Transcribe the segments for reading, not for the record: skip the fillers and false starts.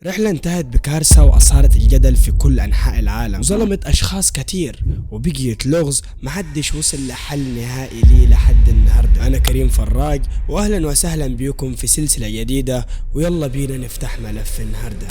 رحلة انتهت بكارثة وأثارت الجدل في كل أنحاء العالم وظلمت أشخاص كتير وبقيت لغز محدش وصل لحل نهائي ليه لحد النهاردة. أنا كريم فراج وأهلا وسهلا بكم في سلسلة جديدة، ويلا بينا نفتح ملف النهاردة.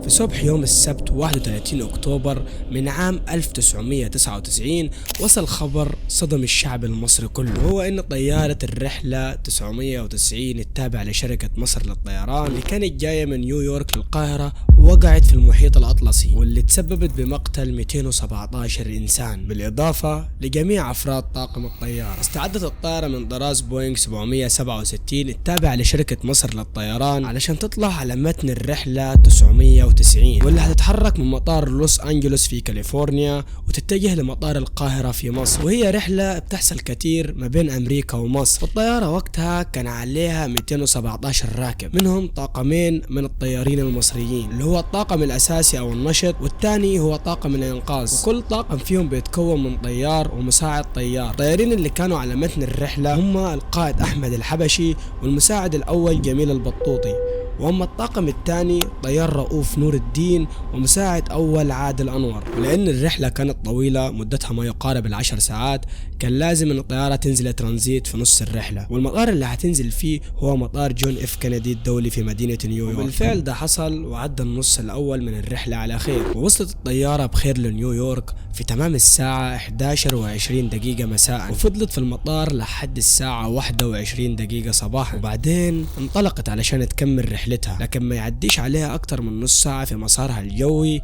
في صبح يوم السبت 31 أكتوبر من عام 1999 وصل خبر صدم الشعب المصري كله، وهو أن طيارة الرحلة 990 التابعة لشركة مصر للطيران اللي كانت جاية من نيويورك للقاهرة وقعت في المحيط الأطلسي، واللي تسببت بمقتل 217 إنسان بالإضافة لجميع أفراد طاقم الطيارة. استعدت الطائرة من طراز بوينغ 767 التابعة لشركة مصر للطيران علشان تطلع على متن الرحلة 990 واللي هتتحرك من مطار لوس أنجلوس في كاليفورنيا وتتجه لمطار القاهرة في مصر، وهي رحلة بتحصل كتير ما بين أمريكا ومصر. والطيارة وقتها كان عليها 217 راكب، منهم طاقمين من الطيارين المصريين اللي هو الطاقم الأساسي أو النشط، والثاني هو طاقم الإنقاذ، وكل طاقم فيهم بيتكون من طيار ومساعد طيار. الطيارين اللي كانوا على متن الرحلة هم القائد أحمد الحبشي والمساعد الأول جميل البطوطي، واما الطاقم الثاني طيار رؤوف نور الدين ومساعد اول عادل انور. ولان الرحله كانت طويله مدتها ما يقارب ال10 ساعات، كان لازم ان الطياره تنزل ترانزيت في نص الرحله، والمطار اللي هتنزل فيه هو مطار جون اف كندي الدولي في مدينه نيويورك. وبالفعل ده حصل وعدى النص الاول من الرحله على خير، ووصلت الطياره بخير لنيويورك في تمام الساعه 11:20 دقيقه مساء، وفضلت في المطار لحد الساعه 21 دقيقه صباحا، وبعدين انطلقت علشان تكمل رحلتها، لكن ما يعديش عليها أكتر من نص ساعة في مسارها الجوي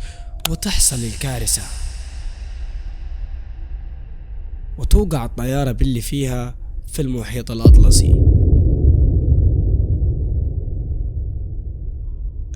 وتحصل الكارثة، وتوقع الطيارة باللي فيها في المحيط الأطلسي.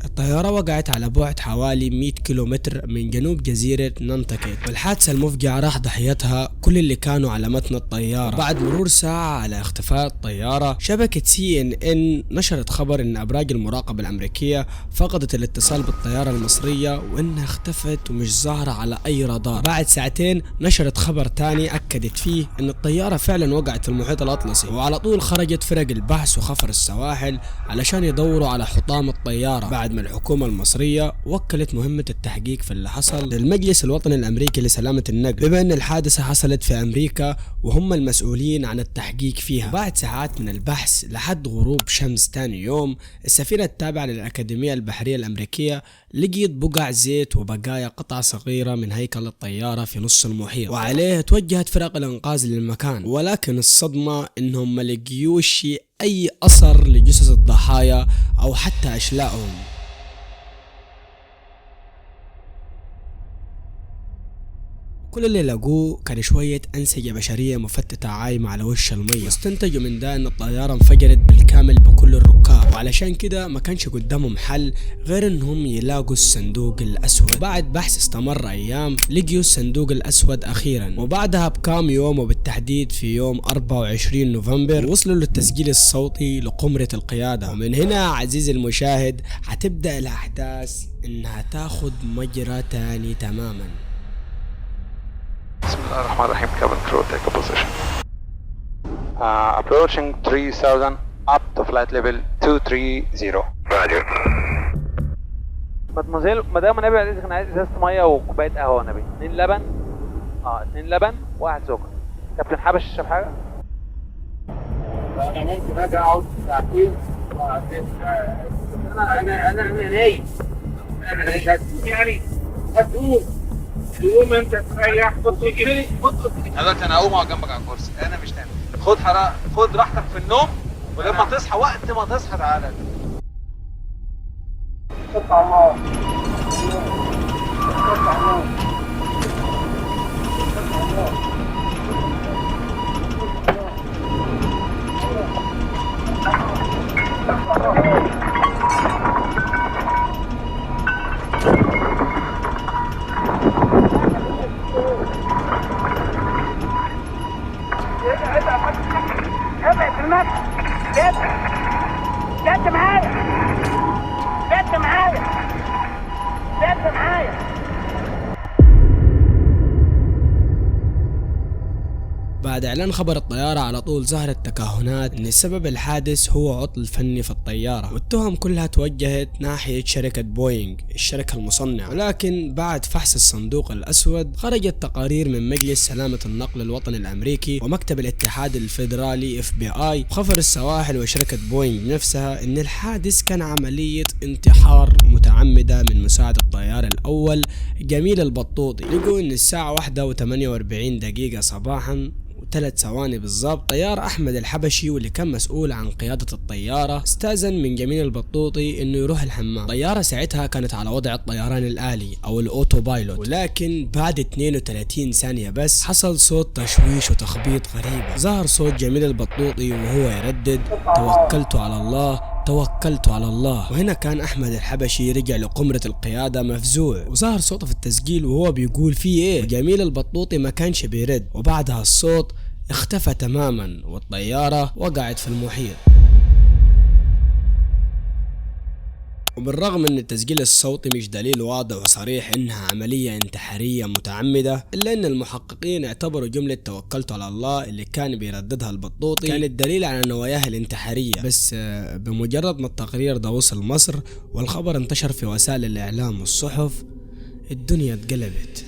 الطيارة وقعت على بعد حوالي 100 كيلومتر من جنوب جزيرة نانتاكيت، والحادثة المفجعة راح ضحيتها كل اللي كانوا على متن الطيارة. بعد مرور ساعة على اختفاء الطيارة، شبكة CNN نشرت خبر ان أبراج المراقبة الأمريكية فقدت الاتصال بالطيارة المصرية وانها اختفت ومش ظاهرة على أي رادار. بعد ساعتين نشرت خبر تاني أكدت فيه ان الطيارة فعلا وقعت في المحيط الأطلسي، وعلى طول خرجت فرق البحث وخفر السواحل علشان يدوروا على حطام الطيارة، بعد ما الحكومة المصرية وكلت مهمة التحقيق في اللي حصل للمجلس الوطني الأمريكي لسلامة النقل، بما أن الحادثة حصلت في أمريكا وهم المسؤولين عن التحقيق فيها. بعد ساعات من البحث لحد غروب شمس تاني يوم، السفينة التابعة للأكاديمية البحرية الأمريكية لقيت بقع زيت وبقايا قطع صغيرة من هيكل الطيارة في نص المحيط، وعليه توجهت فرق الإنقاذ للمكان، ولكن الصدمة إنهم ما لقيوش أي أثر لجثث الضحايا أو حتى أشلائهم. كل اللي لقوه كان شوية أنسجة بشرية مفتتة عايمة على وش المية، واستنتجوا من ده أن الطيارة انفجرت بالكامل بكل الركاب، وعلشان كده ما كانش قدامهم حل غير أنهم يلاقوا الصندوق الأسود. بعد بحث استمر أيام لقيوا الصندوق الأسود أخيرا، وبعدها بكام يوم وبالتحديد في يوم 24 نوفمبر وصلوا للتسجيل الصوتي لقمرة القيادة. ومن هنا عزيزي المشاهد هتبدأ الأحداث إنها تاخد مجرى تاني تماما. بسم الله الرحمن الرحيم. cabin crew take a position. Approaching 3000 up to flight level 230. Roger. مدموزيل مدام النبي بعد اذنك انا عايز ازازه ميه وكوبايه قهوه النبي. 2 لبن 2 لبن واحد سكر. كابتن حبش شرب حاجه؟ انا ممكن اجي اقعد ساعتين وبعدين انا نايم. انا يعني هتقوم يوم انت تريح خد رجلي دلوقتي انا هقوم اقعد جنبك على الكرسي، انا مش نايم. خد راحتك في النوم، ولما تصحى وقت ما تصحى تعالى. قطع الله قطع الله جد معايا بعد إعلان خبر الطيارة على طول ظهرت تكهنات إن سبب الحادث هو عطل فني في الطيارة، والتهم كلها توجهت ناحية شركة بوينغ الشركة المصنعة. ولكن بعد فحص الصندوق الأسود خرجت تقارير من مجلس سلامة النقل الوطني الأمريكي ومكتب الاتحاد الفيدرالي FBI وخفر السواحل وشركة بوينغ نفسها إن الحادث كان عملية انتحار متعمدة من مساعد الطيار الأول جميل البطوطي. لقوا إن الساعة 1:48 صباحا و3 ثواني بالضبط طيار أحمد الحبشي واللي كان مسؤول عن قيادة الطيارة استأذن من جميل البطوطي إنه يروح الحمام. الطيارة ساعتها كانت على وضع الطيران الآلي أو الأوتو بايلوت، ولكن بعد 32 ثانية بس حصل صوت تشويش وتخبيط غريبة. ظهر صوت جميل البطوطي وهو يردد توكلت على الله توكلت على الله. وهنا كان أحمد الحبشي رجع لقمرة القيادة مفزوع، وظهر صوته في التسجيل وهو بيقول فيه ايه، وجميل البطوطي ما كانش بيرد، وبعدها الصوت اختفى تماما والطيارة وقعت في المحيط. وبالرغم ان التسجيل الصوتي مش دليل واضح وصريح انها عملية انتحارية متعمدة، الا ان المحققين اعتبروا جملة توكلت على الله اللي كان بيرددها البطوطي كانت دليل على نواياه الانتحارية. بس بمجرد ما التقرير ده وصل مصر والخبر انتشر في وسائل الاعلام والصحف الدنيا اتقلبت.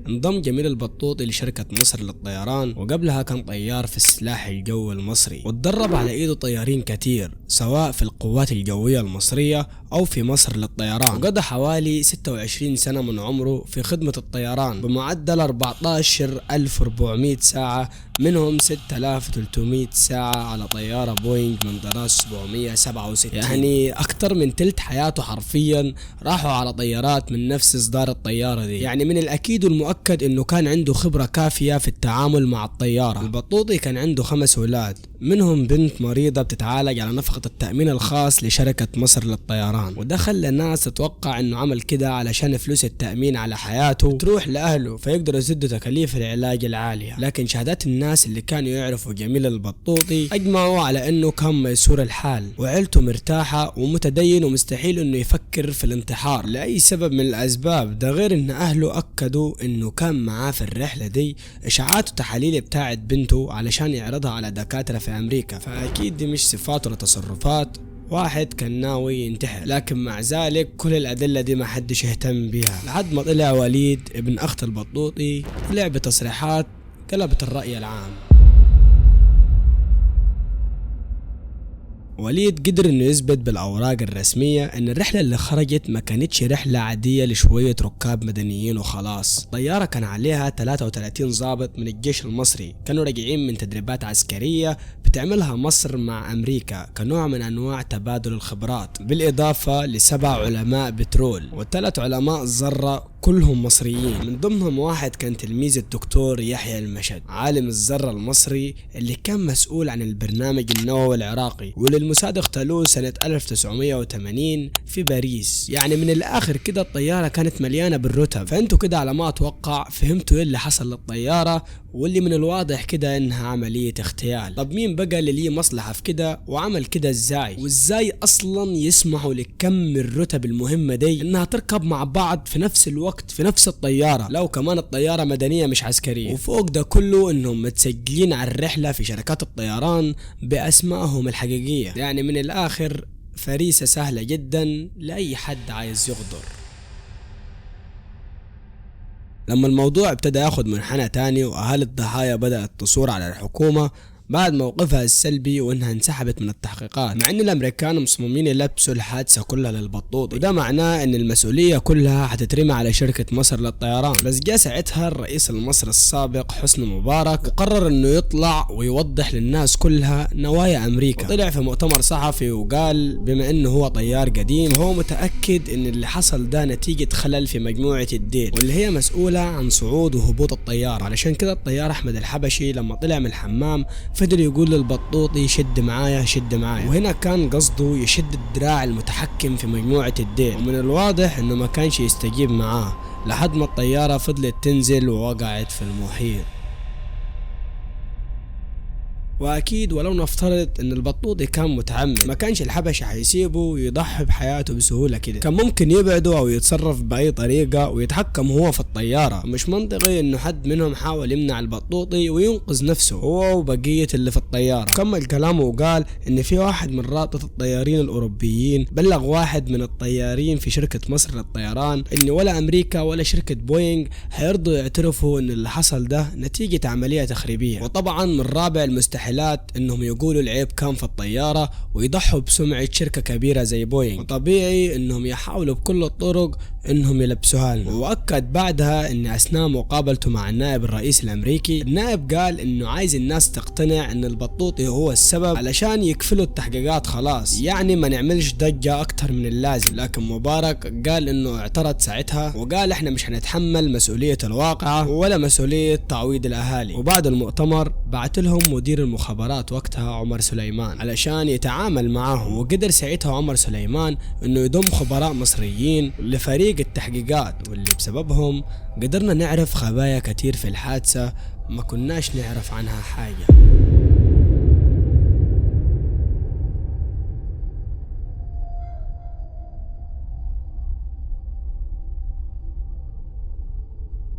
انضم جميل البطوطي لشركة مصر للطيران، وقبلها كان طيار في السلاح الجوي المصري، واتدرب على ايده طيارين كتير سواء في القوات الجوية المصرية او في مصر للطيران، وقضى حوالي 26 سنة من عمره في خدمة الطيران بمعدل 14,400 ساعة، منهم 6,300 ساعة على طيارة بوينغ من طراز 767. يعني اكتر من تلت حياته حرفيا راحوا على طيارات من نفس اصدار الطيارة دي. يعني من الاكيد والمؤكد انه كان عنده خبرة كافية في التعامل مع الطيارة. البطوطي كان عنده 5 أولاد، منهم بنت مريضة بتتعالج على نفقة التأمين الخاص لشركة مصر للطيران، وده خلى الناس تتوقع انه عمل كده علشان فلوس التأمين على حياته تروح لأهله فيقدروا يسدوا تكاليف العلاج العالية. لكن شهادات الناس اللي كانوا يعرفوا جميل البطوطي اجمعوا على انه كان ميسور الحال وعيلته مرتاحة ومتدين ومستحيل انه يفكر في الانتحار لأي سبب من الأسباب. ده غير ان اهله اكدوا انه كان معاه في الرحلة دي اشاعات وتحاليل بتاعت بنته علشان يعرضها على دكاترة في امريكا، فاكيد دي مش صفات ولا تصرفات واحد كان ناوي ينتحر. لكن مع ذلك كل الأدلة دي ما حدش يهتم بيها لحد ما طلع وليد ابن أخت البطوطي طلع بتصريحات قلبت الرأي العام. وليد قدر انه يثبت بالاوراق الرسمية ان الرحلة اللي خرجت ما كانتش رحلة عادية لشوية ركاب مدنيين وخلاص. الطيارة كان عليها 33 ضابط من الجيش المصري كانوا راجعين من تدريبات عسكرية بتعملها مصر مع امريكا كنوع من انواع تبادل الخبرات، بالاضافة ل7 علماء بترول و3 علماء ذرة كلهم مصريين، من ضمنهم واحد كان تلميذ الدكتور يحيى المشد عالم الذرة المصري اللي كان مسؤول عن البرنامج النووي العراقي وللموساد اغتالوه سنة 1980 في باريس. يعني من الاخر كده الطيارة كانت مليانة بالرتب. فانتوا كده على ما اتوقع فهمتوا ايه اللي حصل للطيارة، واللي من الواضح كده انها عملية اغتيال. طب مين بقى اللي ليه مصلحة في كده وعمل كده ازاي، وازاي اصلا يسمحوا لكم الرتب المهمة دي انها تركب مع بعض في نفس الوقت في نفس الطيارة، لو كمان الطيارة مدنية مش عسكرية. وفوق ده كله انهم متسجلين على الرحلة في شركات الطيران باسمائهم الحقيقية. يعني من الاخر فريسة سهلة جدا لأي حد عايز يغدر. لما الموضوع ابتدى ياخد منحنى تاني واهالي الضحايا بدأت تصور على الحكومة بعد موقفها السلبي وانها انسحبت من التحقيقات، مع ان الامريكان مصممين يلبسوا الحادثة كلها للبطوطي، وده معناه ان المسؤولية كلها حتترمي على شركة مصر للطيران. بس جاء ساعتها الرئيس المصري السابق حسني مبارك وقرر انه يطلع ويوضح للناس كلها نوايا امريكا، وطلع في مؤتمر صحفي وقال بما انه هو طيار قديم هو متأكد ان اللي حصل ده نتيجة خلل في مجموعة الديل واللي هي مسؤولة عن صعود وهبوط الطيار. علشان كده الطيار احمد الحبشي لما طلع من الحمام فضل يقول للبطوطي شد معايا شد معايا، وهنا كان قصده يشد الدراع المتحكم في مجموعة الديل، ومن الواضح انه ما كانش يستجيب معاه لحد ما الطيارة فضلت تنزل ووقعت في المحيط. واكيد ولو نفترض ان البطوطي كان متعمد ما كانش الحبشة حيسيبه ويضحي بحياته بسهولة كده، كان ممكن يبعده او يتصرف باي طريقة ويتحكم هو في الطيارة. مش منطقي انه حد منهم حاول يمنع البطوطي وينقذ نفسه هو وبقية اللي في الطيارة. كمل كلامه وقال ان في واحد من رابطة الطيارين الاوروبيين بلغ واحد من الطيارين في شركة مصر للطيران ان ولا امريكا ولا شركة بوينغ هيرضوا يعترفوا ان اللي حصل ده نتيجة عملية تخريبية. وطبعا من رابع المستحيلات انهم يقولوا العيب كان في الطيارة ويضحوا بسمعة شركة كبيرة زي بوينغ، وطبيعي انهم يحاولوا بكل الطرق انهم يلبسوها لنا. واكد بعدها ان اثناء مقابلته مع النائب الرئيسي الامريكي، النائب قال انه عايز الناس تقتنع ان البطوطي هو السبب علشان يقفلوا التحقيقات خلاص، يعني ما نعملش ضجة اكتر من اللازم. لكن مبارك قال انه اعترض ساعتها وقال احنا مش هنتحمل مسؤولية الواقعة ولا مسؤولية تعويض الاهالي. وبعد المؤتمر بعت لهم مدير المخابرات وقتها عمر سليمان علشان يتعامل معهم، وقدر ساعتها عمر سليمان انه يضم خبراء مصريين لفريق التحقيقات، واللي بسببهم قدرنا نعرف خبايا كتير في الحادثة ما كناش نعرف عنها حاجة.